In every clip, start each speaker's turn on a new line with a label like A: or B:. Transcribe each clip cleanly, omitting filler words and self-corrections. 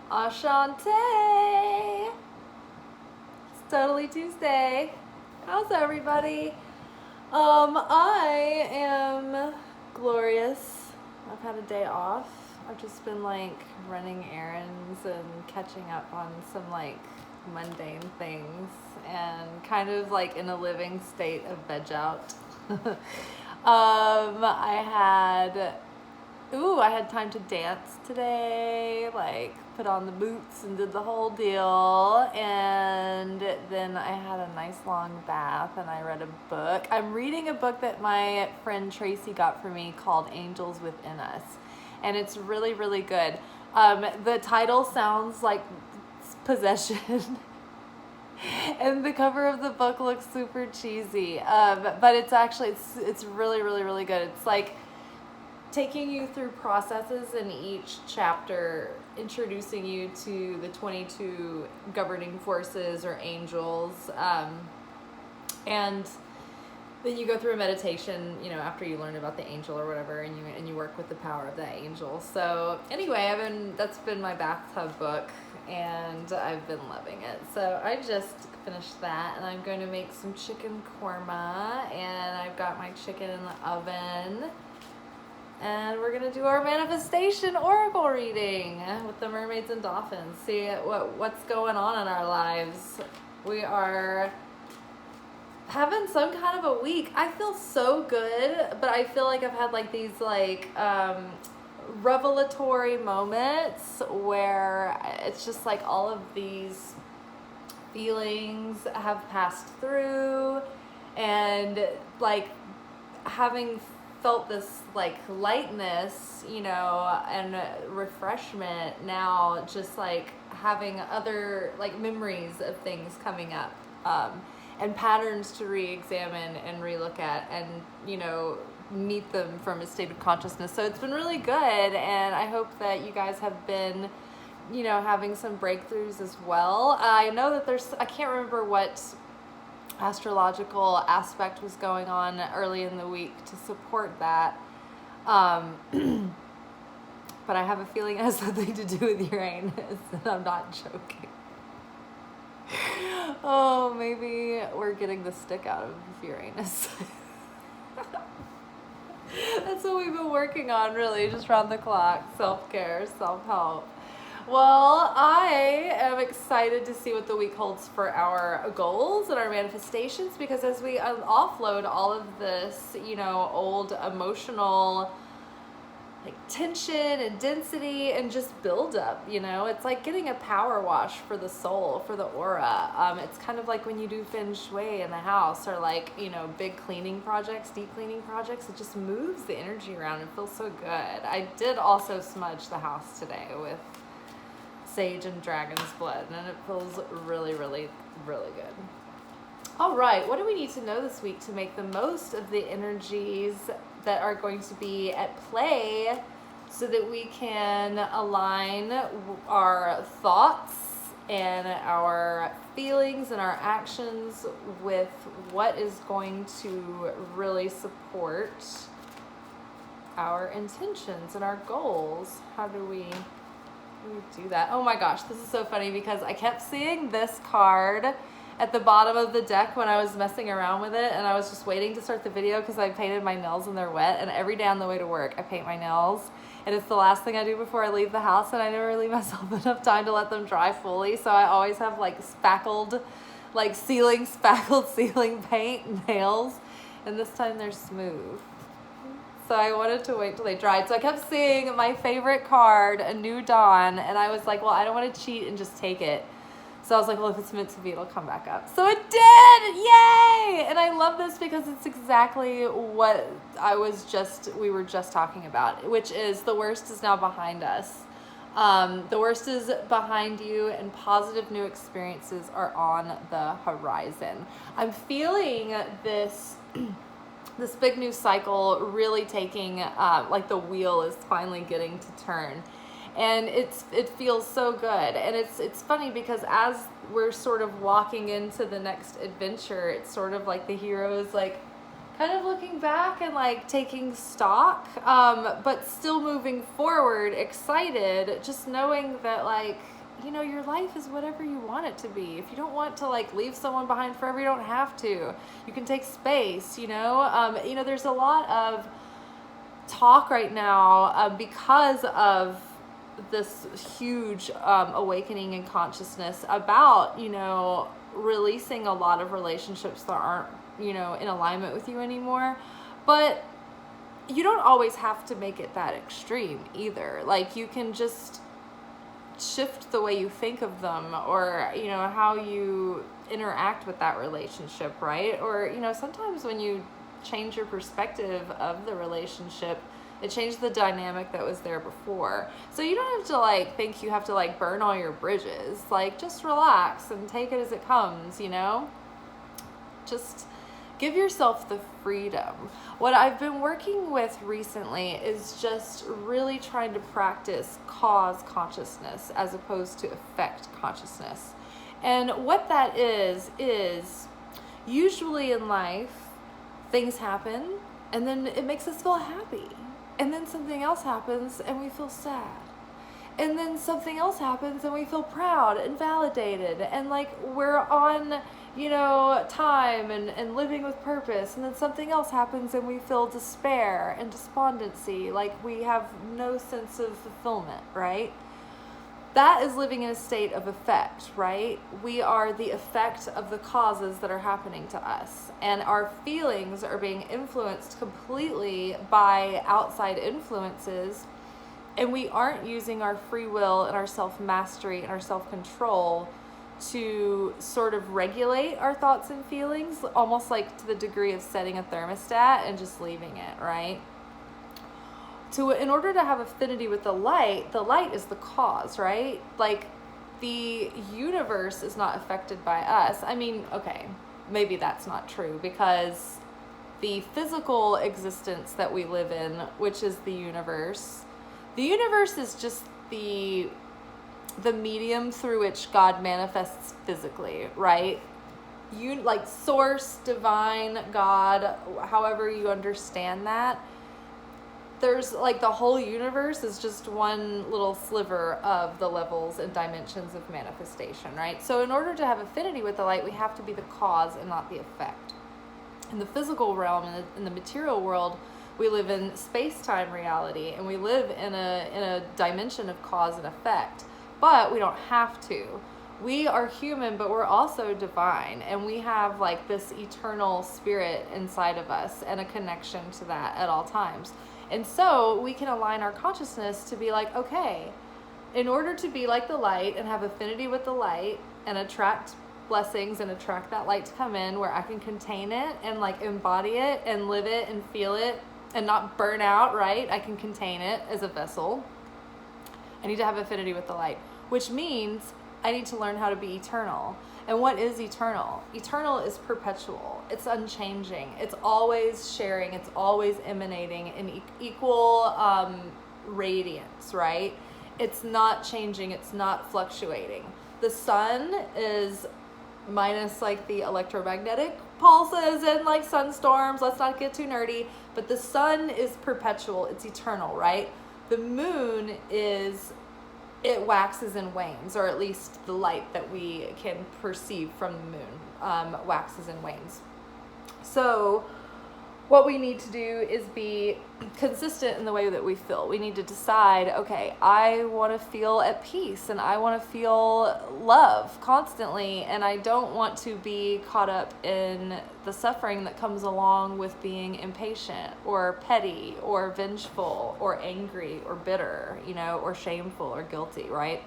A: Ashante! It's totally Tuesday. How's everybody? I am glorious. I've had a day off. I've just been like running errands and catching up on some like mundane things and kind of like in a living state of veg out. I had time to dance today, like put on the boots and did the whole deal. And then I had a nice long bath and I read a book. I'm reading a book that my friend Tracy got for me called Angels Within Us. And it's really, really good. The title sounds like possession. And the cover of the book looks super cheesy. But it's actually, it's really, really, really good. It's like taking you through processes in each chapter, introducing you to the 22 governing forces or angels. And then you go through a meditation, you know, after you learn about the angel or whatever, and you work with the power of that angel. So anyway, that's been my bathtub book, and I've been loving it. So I just finished that, and I'm going to make some chicken korma, and I've got my chicken in the oven. And we're gonna do our manifestation oracle reading with the mermaids and dolphins. See what's going on in our lives. We are having some kind of a week. I feel so good, but I feel like I've had like these like revelatory moments where it's just like all of these feelings have passed through, and like having felt this like lightness, you know, and refreshment, now just like having other like memories of things coming up, and patterns to re-examine and relook at, and you know, meet them from a state of consciousness. So it's been really good, and I hope that you guys have been, you know, having some breakthroughs as well. I know that I can't remember what astrological aspect was going on early in the week to support that, but I have a feeling it has something to do with Uranus, and I'm not joking. Oh, maybe we're getting the stick out of Uranus. That's what we've been working on, really, just round the clock. Self-care, self-help. Well, I am excited to see what the week holds for our goals and our manifestations, because as we offload all of this, you know, old emotional like tension and density and just build up, you know, it's like getting a power wash for the soul, for the aura. It's kind of like when you do feng shui in the house, or like, you know, big cleaning projects, deep cleaning projects. It just moves the energy around and feels so good. I did also smudge the house today with sage and dragon's blood, and it feels really, really, really good. All right, what do we need to know this week to make the most of the energies that are going to be at play, so that we can align our thoughts and our feelings and our actions with what is going to really support our intentions and our goals? How do we do that? Oh my gosh, this is so funny, because I kept seeing this card at the bottom of the deck when I was messing around with it, and I was just waiting to start the video because I painted my nails and they're wet, and every day on the way to work I paint my nails, and it's the last thing I do before I leave the house, and I never leave myself enough time to let them dry fully, so I always have like spackled ceiling paint nails, and this time they're smooth. So I wanted to wait till they dried. So I kept seeing my favorite card, A New Dawn, and I was like, well, I don't want to cheat and just take it. So I was like, well, if it's meant to be, it'll come back up. So it did! Yay! And I love this because it's exactly what we were just talking about, which is the worst is now behind us. The worst is behind you, and positive new experiences are on the horizon. I'm feeling this this big new cycle really taking, like the wheel is finally getting to turn. And it feels so good. And it's funny because as we're sort of walking into the next adventure, it's sort of like the hero is like kind of looking back and like taking stock, but still moving forward, excited, just knowing that like, you know, your life is whatever you want it to be. If you don't want to like leave someone behind forever, you don't have to. You can take space, you know. There's a lot of talk right now because of this huge awakening in consciousness about, you know, releasing a lot of relationships that aren't, you know, in alignment with you anymore. But you don't always have to make it that extreme either. Like, you can just shift the way you think of them, or, you know, how you interact with that relationship, right? Or, you know, sometimes when you change your perspective of the relationship, it changed the dynamic that was there before. So you don't have to like think you have to like burn all your bridges. Like, just relax and take it as it comes, you know? Just give yourself the freedom. What I've been working with recently is just really trying to practice cause consciousness as opposed to effect consciousness. And what that is usually in life, things happen and then it makes us feel happy. And then something else happens and we feel sad. And then something else happens and we feel proud and validated. And like we're on, you know, time and living with purpose. And then something else happens and we feel despair and despondency. Like we have no sense of fulfillment, right? That is living in a state of effect, right? We are the effect of the causes that are happening to us. And our feelings are being influenced completely by outside influences. And we aren't using our free will and our self-mastery and our self-control to sort of regulate our thoughts and feelings, almost like to the degree of setting a thermostat and just leaving it, right? In order to have affinity with the light is the cause, right? Like, the universe is not affected by us. I mean, okay, maybe that's not true, because the physical existence that we live in, which is the universe is just the medium through which God manifests physically, right? You like source, divine, God, however you understand that. There's like the whole universe is just one little sliver of the levels and dimensions of manifestation, right? So in order to have affinity with the light, we have to be the cause and not the effect. In the physical realm, in the material world, we live in space-time reality, and we live in a dimension of cause and effect, but we don't have to. We are human, but we're also divine, and we have like this eternal spirit inside of us and a connection to that at all times. And so we can align our consciousness to be like, okay, in order to be like the light and have affinity with the light and attract blessings and attract that light to come in where I can contain it and like embody it and live it and feel it and not burn out, right? I can contain it as a vessel. I need to have affinity with the light, which means I need to learn how to be eternal. And what is eternal? Eternal is perpetual. It's unchanging. It's always sharing. It's always emanating in equal radiance, right? It's not changing. It's not fluctuating. The sun is minus like the electromagnetic pulses and like sunstorms. Let's not get too nerdy. But the sun is perpetual. It's eternal, right? The moon it waxes and wanes, or at least the light that we can perceive from the moon waxes and wanes. So what we need to do is be consistent in the way that we feel. We need to decide, okay, I want to feel at peace and I want to feel love constantly, and I don't want to be caught up in the suffering that comes along with being impatient or petty or vengeful or angry or bitter, you know, or shameful or guilty, right?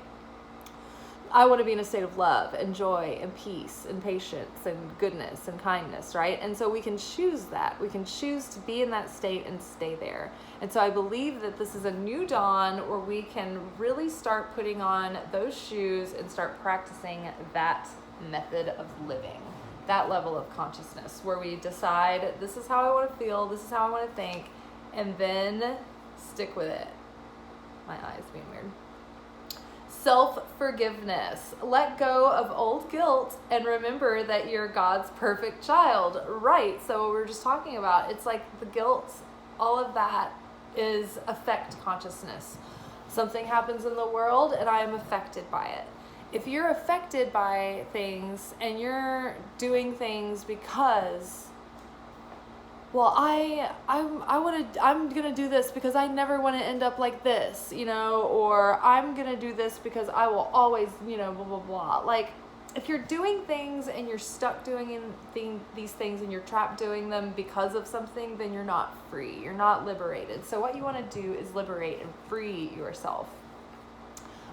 A: I want to be in a state of love and joy and peace and patience and goodness and kindness, right? And so we can choose that. We can choose to be in that state and stay there. And so I believe that this is a new dawn where we can really start putting on those shoes and start practicing that method of living, that level of consciousness where we decide, this is how I want to feel, this is how I want to think, and then stick with it. My eyes being weird. Self-forgiveness. Let go of old guilt and remember that you're God's perfect child. Right. So what we're just talking about, it's like the guilt, all of that is affect consciousness. Something happens in the world and I am affected by it. If you're affected by things and you're doing things because, well, I'm gonna do this because I never want to end up like this, you know, or I'm gonna do this because I will always, you know, blah blah blah. Like, if you're doing things and you're stuck doing these things and you're trapped doing them because of something, then you're not free. You're not liberated. So what you want to do is liberate and free yourself.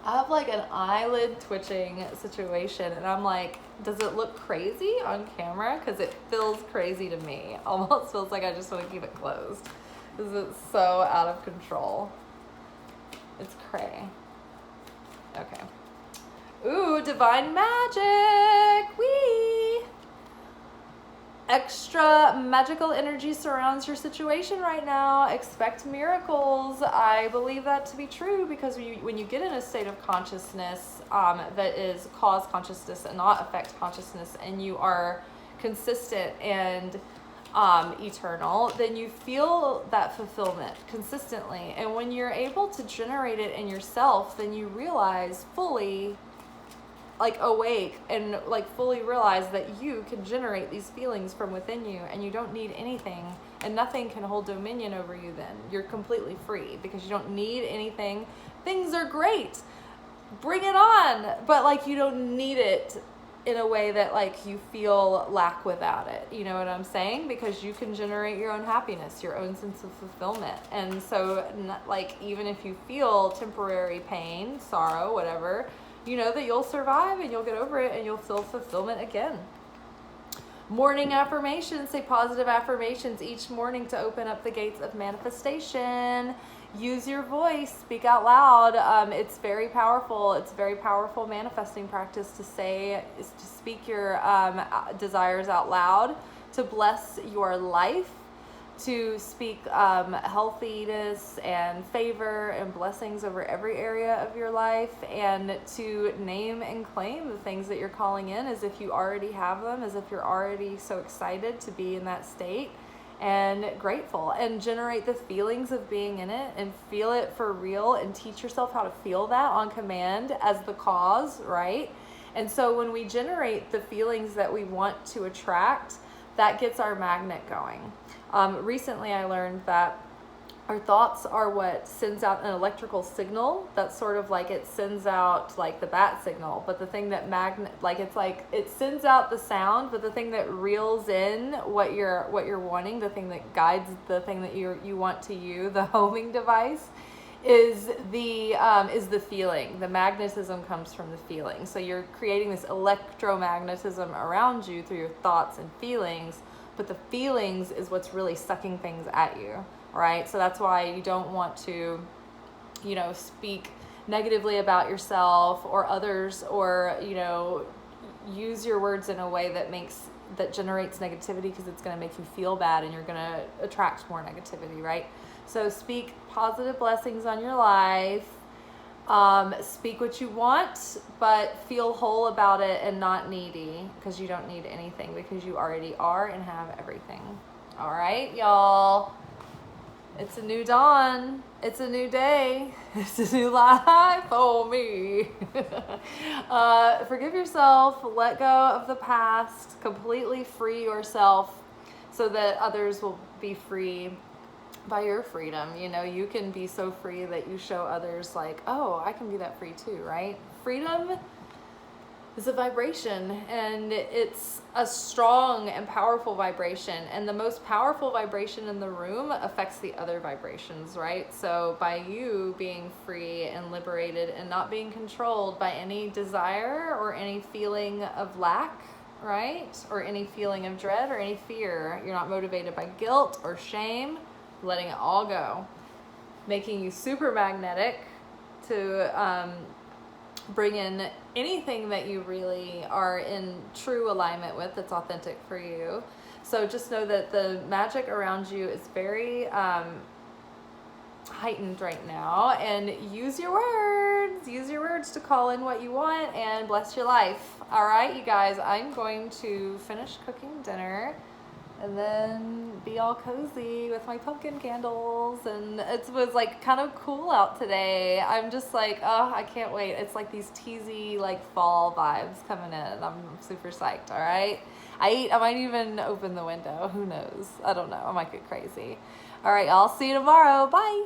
A: I have like an eyelid twitching situation and I'm like, does it look crazy on camera? Because it feels crazy to me. Almost feels like I just want to keep it closed because it's so out of control. It's cray. Okay. Ooh, divine magic. Whee! Extra magical energy surrounds your situation right now. Expect miracles. I believe that to be true because when you get in a state of consciousness that is cause consciousness and not affect consciousness, and you are consistent and eternal, then you feel that fulfillment consistently. And when you're able to generate it in yourself, then you realize fully, like awake and like fully realize that you can generate these feelings from within you and you don't need anything and nothing can hold dominion over you. Then you're completely free because you don't need anything. Things are great, bring it on, but like you don't need it in a way that like you feel lack without it. You know what I'm saying? Because you can generate your own happiness, your own sense of fulfillment. And so like even if you feel temporary pain, sorrow, whatever, you know that you'll survive and you'll get over it and you'll feel fulfillment again. Morning affirmations. Say positive affirmations each morning to open up the gates of manifestation. Use your voice. Speak out loud. It's very powerful. It's a very powerful manifesting practice to speak your desires out loud, to bless your life, to speak healthiness and favor and blessings over every area of your life, and to name and claim the things that you're calling in as if you already have them, as if you're already so excited to be in that state and grateful, and generate the feelings of being in it and feel it for real and teach yourself how to feel that on command as the cause, right? And so when we generate the feelings that we want to attract, that gets our magnet going. Recently I learned that our thoughts are what sends out an electrical signal. That's sort of like it sends out like the bat signal, but the thing that it sends out the sound, but the thing that reels in what you're wanting, the thing that guides the thing that you want to use, the homing device, is the feeling. The magnetism comes from the feeling. So you're creating this electromagnetism around you through your thoughts and feelings, but the feelings is what's really sucking things at you, right? So that's why you don't want to, you know, speak negatively about yourself or others, or, you know, use your words in a way that generates negativity, because it's going to make you feel bad and you're going to attract more negativity, right? So speak positive blessings on your life. Speak what you want, but feel whole about it and not needy, because you don't need anything, because you already are and have everything. All right, y'all. It's a new dawn. It's a new day. It's a new life for me. Forgive yourself. Let go of the past. Completely free yourself so that others will be free by your freedom. You know, you can be so free that you show others like, oh, I can be that free too, right? Freedom is a vibration, and it's a strong and powerful vibration, and the most powerful vibration in the room affects the other vibrations, right? So by you being free and liberated and not being controlled by any desire or any feeling of lack, right? Or any feeling of dread or any fear, you're not motivated by guilt or shame, letting it all go, making you super magnetic to bring in anything that you really are in true alignment with, that's authentic for you. So just know that the magic around you is very heightened right now, and use your words to call in what you want and bless your life. All right, you guys, I'm going to finish cooking dinner and then be all cozy with my pumpkin candles, and it was like kind of cool out today. I'm just like, oh, I can't wait. It's like these teasy like fall vibes coming in. I'm super psyched. All right, I might even open the window, who knows, I don't know, I might get crazy. All right, I'll see you tomorrow. Bye.